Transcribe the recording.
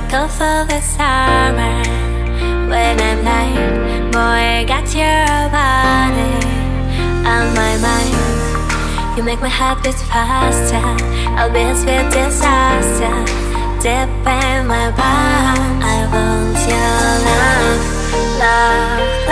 cold for the summer. When I'm lying, boy, I got your body on my mind. You make my heart beat faster. I'll be a sweet disaster. Deep in my bones, I want your love, love.